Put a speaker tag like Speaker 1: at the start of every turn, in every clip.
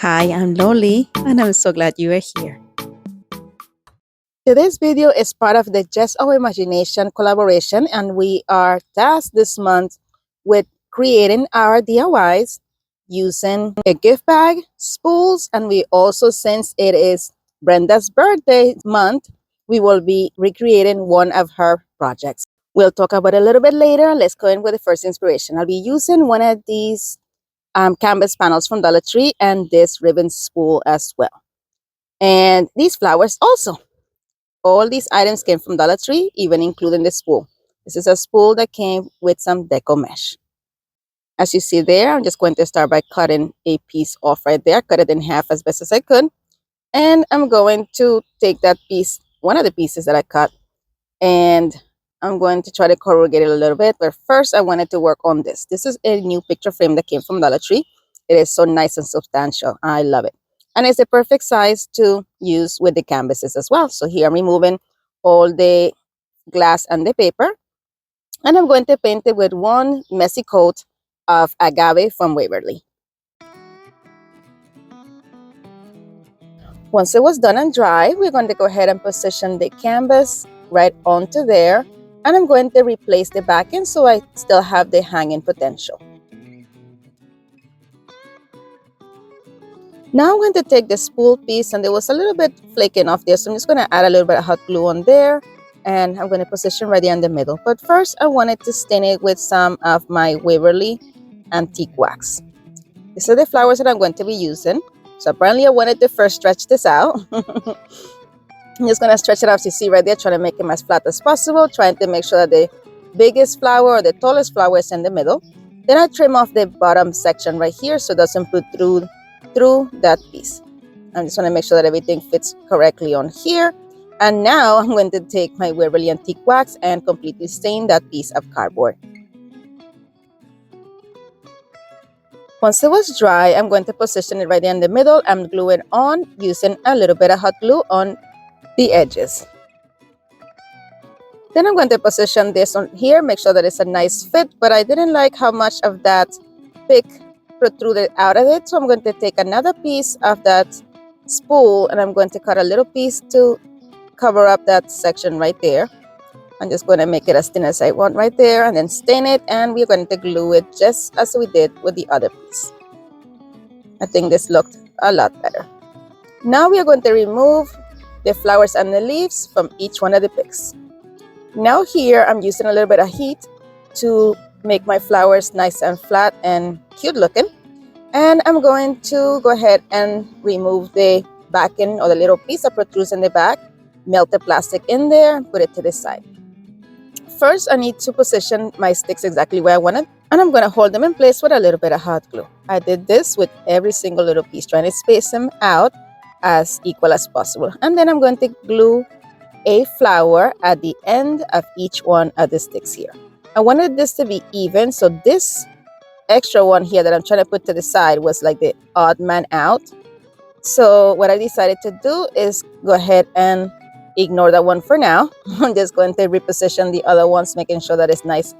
Speaker 1: Hi, I'm Loli, and I'm so glad you are here. Today's video is part of the Just Our Imagination collaboration, and we are tasked this month with creating our DIYs using a gift bag, spools, and we also, since it is Brenda's birthday month, we will be recreating one of her projects. We'll talk about it a little bit later. Let's go in with the first inspiration. I'll be using one of these canvas panels from Dollar Tree and this ribbon spool as well. And these flowers also. All these items came from Dollar Tree, even including the spool. This is a spool that came with some deco mesh. As you see there, I'm just going to start by cutting a piece off right there. Cut it in half as best as I could. And I'm going to take that piece, one of the pieces that I cut, and I'm going to try to corrugate it a little bit. But first, I wanted to work on this. This is a new picture frame that came from Dollar Tree. It is so nice and substantial. I love it. And it's the perfect size to use with the canvases as well. So here I'm removing all the glass and the paper. And I'm going to paint it with one messy coat of agave from Waverly. Once it was done and dry, we're going to go ahead and position the canvas right onto there. And I'm going to replace the backing so I still have the hanging potential. Now I'm going to take the spool piece, and there was a little bit flaking off there, so I'm just going to add a little bit of hot glue on there, and I'm going to position right there in the middle. But first, I wanted to stain it with some of my Waverly antique wax. These are the flowers that I'm going to be using. So apparently I wanted to first stretch this out. I'm just going to stretch it out, as you see right there, trying to make it as flat as possible, trying to make sure that the biggest flower or the tallest flower is in the middle. Then I trim off the bottom section right here so it doesn't put through that piece. I'm just going to make sure that everything fits correctly on here. And now I'm going to take my Waverly antique wax and completely stain that piece of cardboard. Once it was dry, I'm going to position it right there in the middle and glue it on using a little bit of hot glue on the edges. Then I'm going to position this on here, make sure that it's a nice fit, but I didn't like how much of that pick protruded out of it, so I'm going to take another piece of that spool and I'm going to cut a little piece to cover up that section right there. I'm just going to make it as thin as I want right there and then stain it, and we're going to glue it just as we did with the other piece. I think this looked a lot better. Now we are going to remove the flowers and the leaves from each one of the picks. Now here I'm using a little bit of heat to make my flowers nice and flat and cute looking. And I'm going to go ahead and remove the backing or the little piece that protrudes in the back, melt the plastic in there, put it to the side. First, I need to position my sticks exactly where I want it, and I'm going to hold them in place with a little bit of hot glue. I did this with every single little piece, trying to space them out as equal as possible. And then I'm going to glue a flower at the end of each one of the sticks here. I wanted this to be even, so this extra one here that I'm trying to put to the side was like the odd man out. So what I decided to do is go ahead and ignore that one for now. I'm just going to reposition the other ones, making sure that it's nice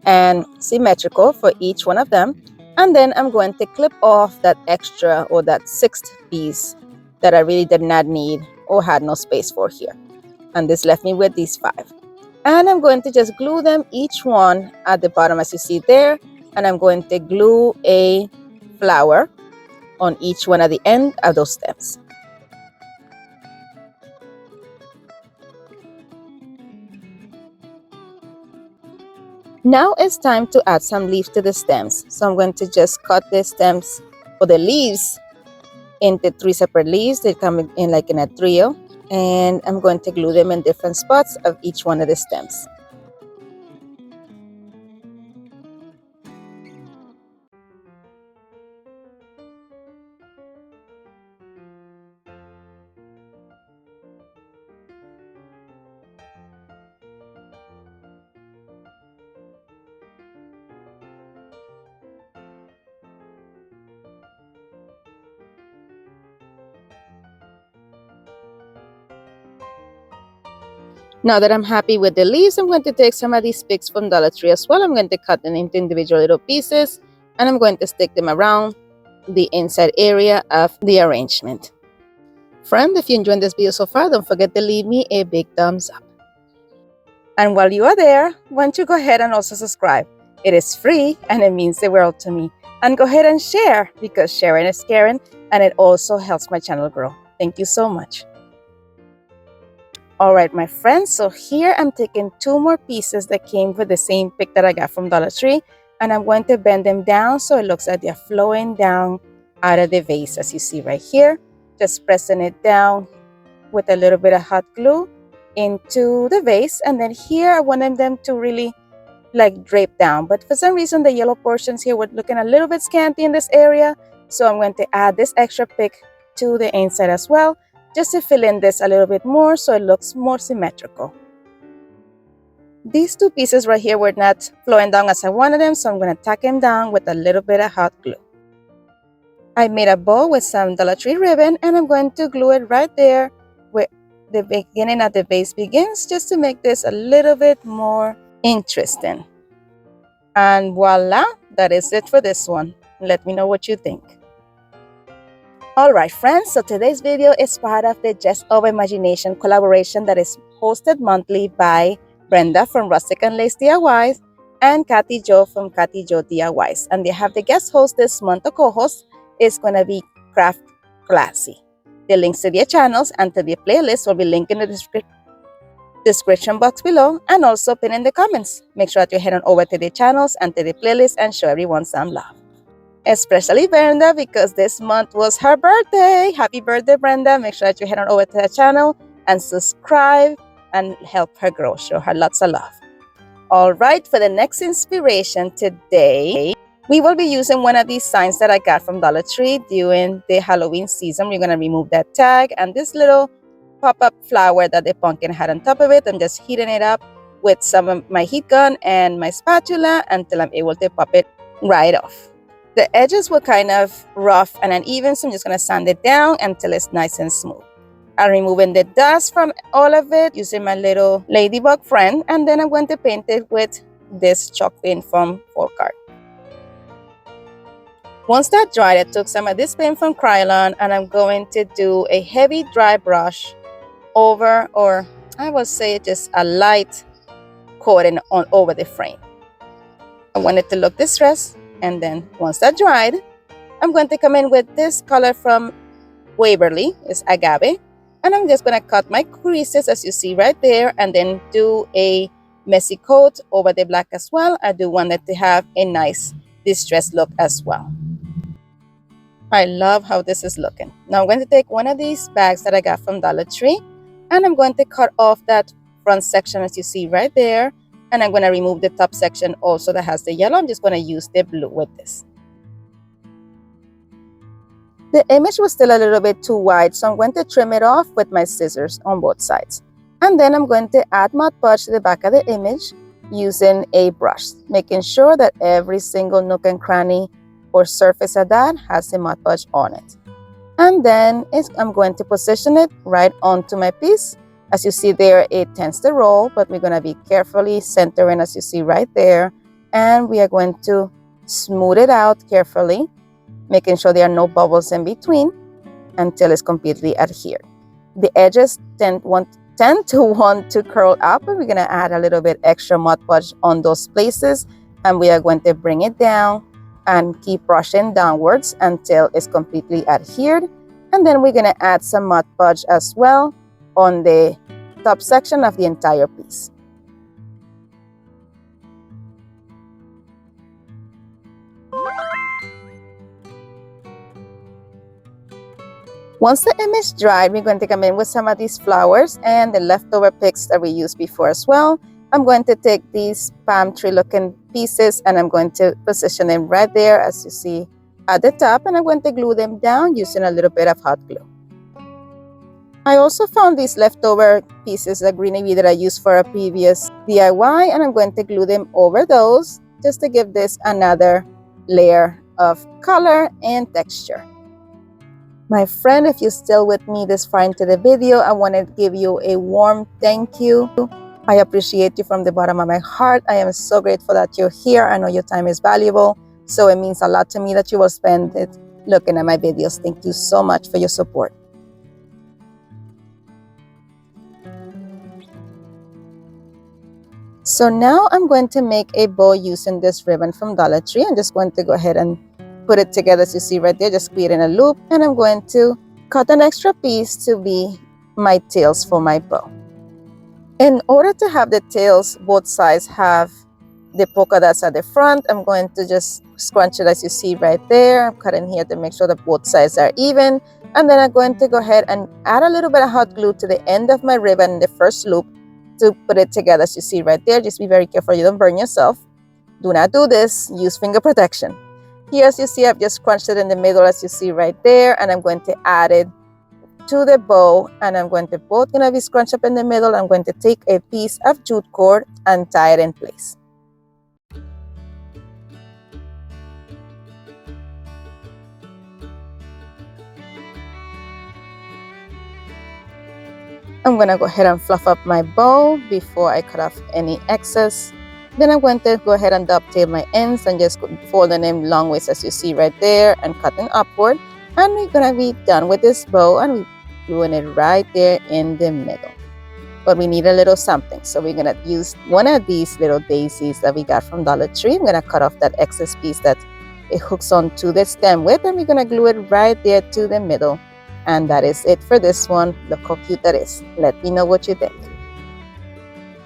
Speaker 1: and symmetrical for each one of them. And then I'm going to clip off that extra or that sixth piece that I really did not need or had no space for here. And this left me with these 5. And I'm going to just glue them each one at the bottom as you see there. And I'm going to glue a flower on each one at the end of those stems. Now it's time to add some leaves to the stems. So I'm going to just cut the stems or the leaves into 3 separate leaves. They come in like in a trio. And I'm going to glue them in different spots of each one of the stems. Now that I'm happy with the leaves, I'm going to take some of these picks from Dollar Tree as well. I'm going to cut them into individual little pieces, and I'm going to stick them around the inside area of the arrangement. Friend, if you enjoyed this video so far, don't forget to leave me a big thumbs up. And while you are there, why don't you go ahead and also subscribe? It is free and it means the world to me. And go ahead and share, because sharing is caring, and it also helps my channel grow. Thank you so much. Alright, my friends, so here I'm taking 2 more pieces that came with the same pick that I got from Dollar Tree, and I'm going to bend them down so it looks like they're flowing down out of the vase, as you see right here. Just pressing it down with a little bit of hot glue into the vase, and then here I wanted them to really like drape down, but for some reason the yellow portions here were looking a little bit scanty in this area, so I'm going to add this extra pick to the inside as well, just to fill in this a little bit more so it looks more symmetrical. These 2 pieces right here were not flowing down as I wanted them, so I'm going to tack them down with a little bit of hot glue. I made a bow with some Dollar Tree ribbon, and I'm going to glue it right there where the beginning of the vase begins, just to make this a little bit more interesting. And voila, that is it for this one. Let me know what you think. Alright friends, so today's video is part of the Just Over Imagination collaboration that is hosted monthly by Brenda from Rustic and Lace DIYs and Kathy Jo from Kathy Jo DIYs. And they have the guest host this month, the co-host is going to be Craft Classy. The links to their channels and to their playlist will be linked in the description box below, and also pinned in the comments. Make sure that you head on over to the channels and to the playlist and show everyone some love. Especially Brenda, because this month was her birthday. Happy birthday, Brenda. Make sure that you head on over to her channel and subscribe and help her grow. Show her lots of love. Alright, for the next inspiration today, we will be using one of these signs that I got from Dollar Tree during the Halloween season. We're going to remove that tag and this little pop-up flower that the pumpkin had on top of it. I'm just heating it up with some of my heat gun and my spatula until I'm able to pop it right off. The edges were kind of rough and uneven, so I'm just going to sand it down until it's nice and smooth. I'm removing the dust from all of it using my little ladybug friend, and then I'm going to paint it with this chalk paint from Folk Art. Once that dried, I took some of this paint from Krylon and I'm going to do a heavy dry brush over, or I would say just a light coating on over the frame. I want it to look distressed, and then once that dried, I'm going to come in with this color from Waverly, it's Agave, and I'm just going to cut my creases as you see right there, and then do a messy coat over the black as well. I do want it to have a nice distressed look as well. I love how this is looking. Now I'm going to take one of these bags that I got from Dollar Tree, and I'm going to cut off that front section as you see right there, and I'm going to remove the top section also that has the yellow. I'm just going to use the blue with this. The image was still a little bit too wide, so I'm going to trim it off with my scissors on both sides. And then I'm going to add Mod Podge to the back of the image using a brush, making sure that every single nook and cranny or surface of that has the Mod Podge on it. And then I'm going to position it right onto my piece. As you see there, it tends to roll, but we're going to be carefully centering as you see right there. And we are going to smooth it out carefully, making sure there are no bubbles in between until it's completely adhered. The edges tend to want to curl up, but we're going to add a little bit extra Mod Podge on those places, and we are going to bring it down and keep brushing downwards until it's completely adhered. And then we're going to add some Mod Podge as well on the top section of the entire piece. Once the image dried, we're going to come in with some of these flowers and the leftover picks that we used before as well. I'm going to take these palm tree looking pieces and I'm going to position them right there as you see at the top, and I'm going to glue them down using a little bit of hot glue. I also found these leftover pieces of greenery that I used for a previous DIY, and I'm going to glue them over those just to give this another layer of color and texture. My friend, if you're still with me this far into the video, I want to give you a warm thank you. I appreciate you from the bottom of my heart. I am so grateful that you're here. I know your time is valuable, so it means a lot to me that you will spend it looking at my videos. Thank you so much for your support. So now I'm going to make a bow using this ribbon from Dollar Tree. I'm just going to go ahead and put it together, as you see right there, just creating a loop, and I'm going to cut an extra piece to be my tails for my bow. In order to have the tails both sides have the polka dots at the front, I'm going to just scrunch it as you see right there. I'm cutting here to make sure that both sides are even, and then I'm going to go ahead and add a little bit of hot glue to the end of my ribbon in the first loop to put it together, as you see right there. Just be very careful you don't burn yourself. Do not do this. Use finger protection. Here, as you see, I've just scrunched it in the middle, as you see right there, and I'm going to add it to the bow, and I'm going to both gonna be scrunched up in the middle. I'm going to take a piece of jute cord and tie it in place. I'm gonna go ahead and fluff up my bow before I cut off any excess. Then I'm going to go ahead and dovetail my ends and just fold them long ways, as you see right there, and cutting upward. And we're gonna be done with this bow, and we're gluing it right there in the middle. But we need a little something, so we're gonna use one of these little daisies that we got from Dollar Tree. I'm gonna cut off that excess piece that it hooks onto the stem with, and we're gonna glue it right there to the middle. And that is it for this one. Look how cute that is. Let me know what you think.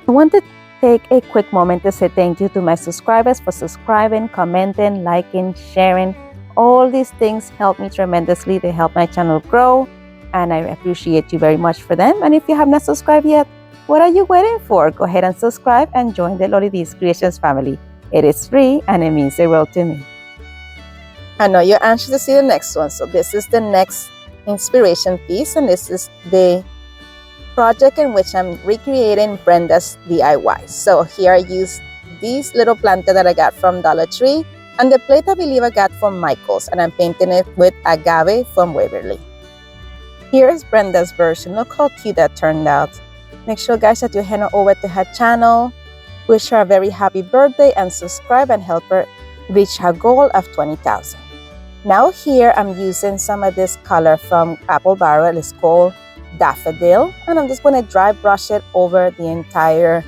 Speaker 1: I want to take a quick moment to say thank you to my subscribers for subscribing, commenting, liking, sharing. All these things help me tremendously. They help my channel grow, and I appreciate you very much for them. And if you have not subscribed yet, what are you waiting for? Go ahead and subscribe and join the LollyD's Creations family. It is free and it means the world to me. I know you're anxious to see the next one, so this is the next inspiration piece, and this is the project in which I'm recreating Brenda's DIY. So here I used these little planta that I got from Dollar Tree, and the plate I believe I got from Michael's, and I'm painting it with agave from Waverly. Here is Brenda's version. Look how cute that turned out. Make sure, guys, that you head on over to her channel, wish her a very happy birthday, and subscribe and help her reach her goal of 20,000. Now here I'm using some of this color from Apple Barrel. It's called Daffodil, and I'm just going to dry brush it over the entire,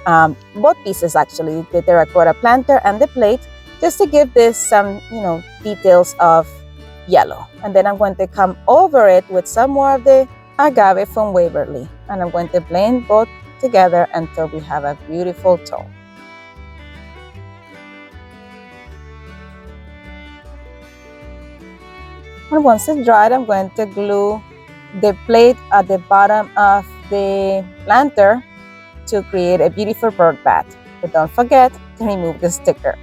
Speaker 1: both pieces actually, the terracotta planter and the plate, just to give this some, details of yellow. And then I'm going to come over it with some more of the agave from Waverly, and I'm going to blend both together until we have a beautiful tone. And once it's dried, I'm going to glue the plate at the bottom of the planter to create a beautiful bird bath. But don't forget to remove the sticker.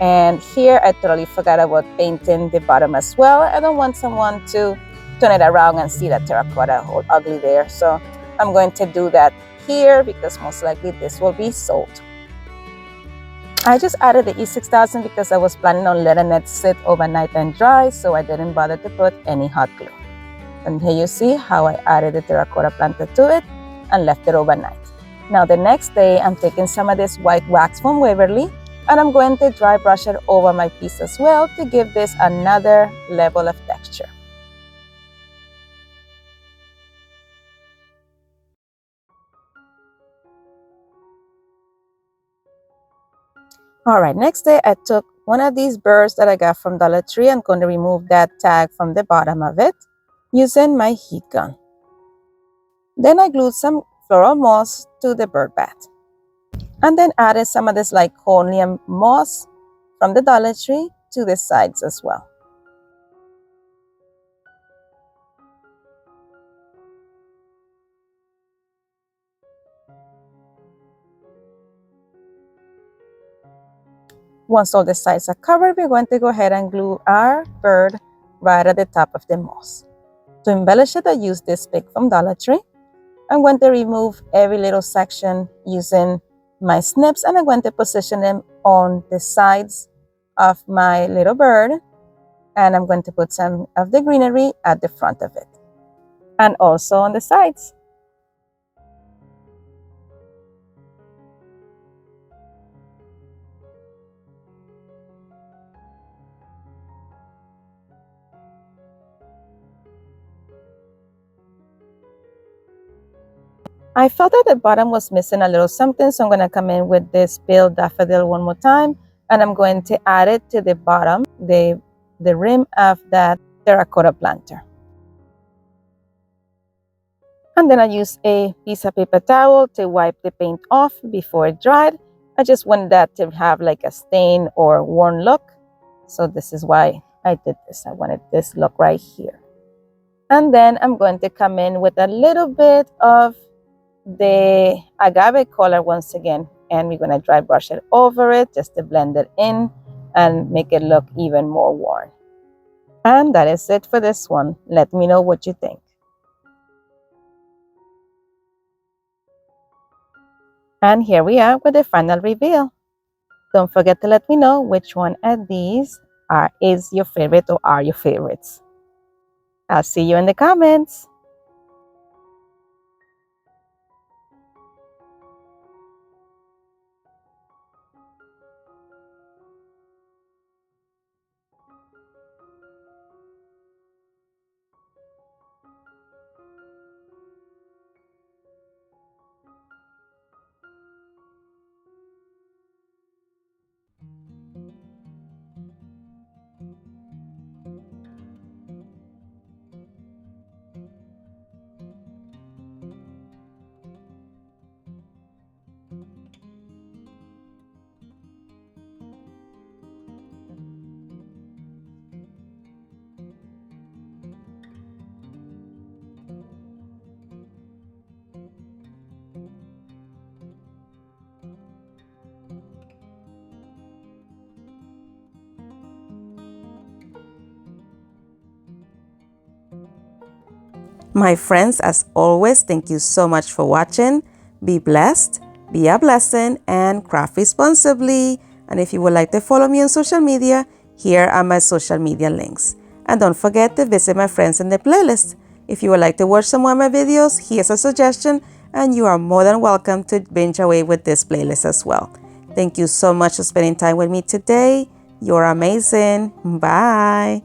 Speaker 1: And here I totally forgot about painting the bottom as well. I don't want someone to turn it around and see that terracotta all ugly there. So I'm going to do that here because most likely this will be sold. I just added the E6000 because I was planning on letting it sit overnight and dry, so I didn't bother to put any hot glue. And here you see how I added the terracotta planter to it and left it overnight. Now the next day, I'm taking some of this white wax from Waverly, and I'm going to dry brush it over my piece as well to give this another level of texture. All right, next day I took one of these birds that I got from Dollar Tree. I'm going to remove that tag from the bottom of it using my heat gun. Then I glued some floral moss to the bird bath, and then added some of this lyconium moss from the Dollar Tree to the sides as well. Once all the sides are covered, we're going to go ahead and glue our bird right at the top of the moss. To embellish it, I use this pick from Dollar Tree. I'm going to remove every little section using my snips, and I'm going to position them on the sides of my little bird, and I'm going to put some of the greenery at the front of it and also on the sides. I felt that the bottom was missing a little something, so I'm going to come in with this pale daffodil one more time, and I'm going to add it to the bottom, the rim of that terracotta planter. And then I use a piece of paper towel to wipe the paint off before it dried. I just want that to have like a stain or worn look. So this is why I did this. I wanted this look right here. And then I'm going to come in with a little bit of the agave color once again. And we're going to dry brush it over it just to blend it in and make it look even more worn. And that is it for this one. Let me know what you think. And here we are with the final reveal. Don't forget to let me know which one of these is your favorite or are your favorites. I'll see you in the comments. My friends, as always, thank you so much for watching. Be blessed, be a blessing, and craft responsibly. And if you would like to follow me on social media, here are my social media links. And don't forget to visit my friends in the playlist. If you would like to watch some more of my videos, here's a suggestion, and you are more than welcome to binge away with this playlist as well. Thank you so much for spending time with me today. You're amazing. Bye.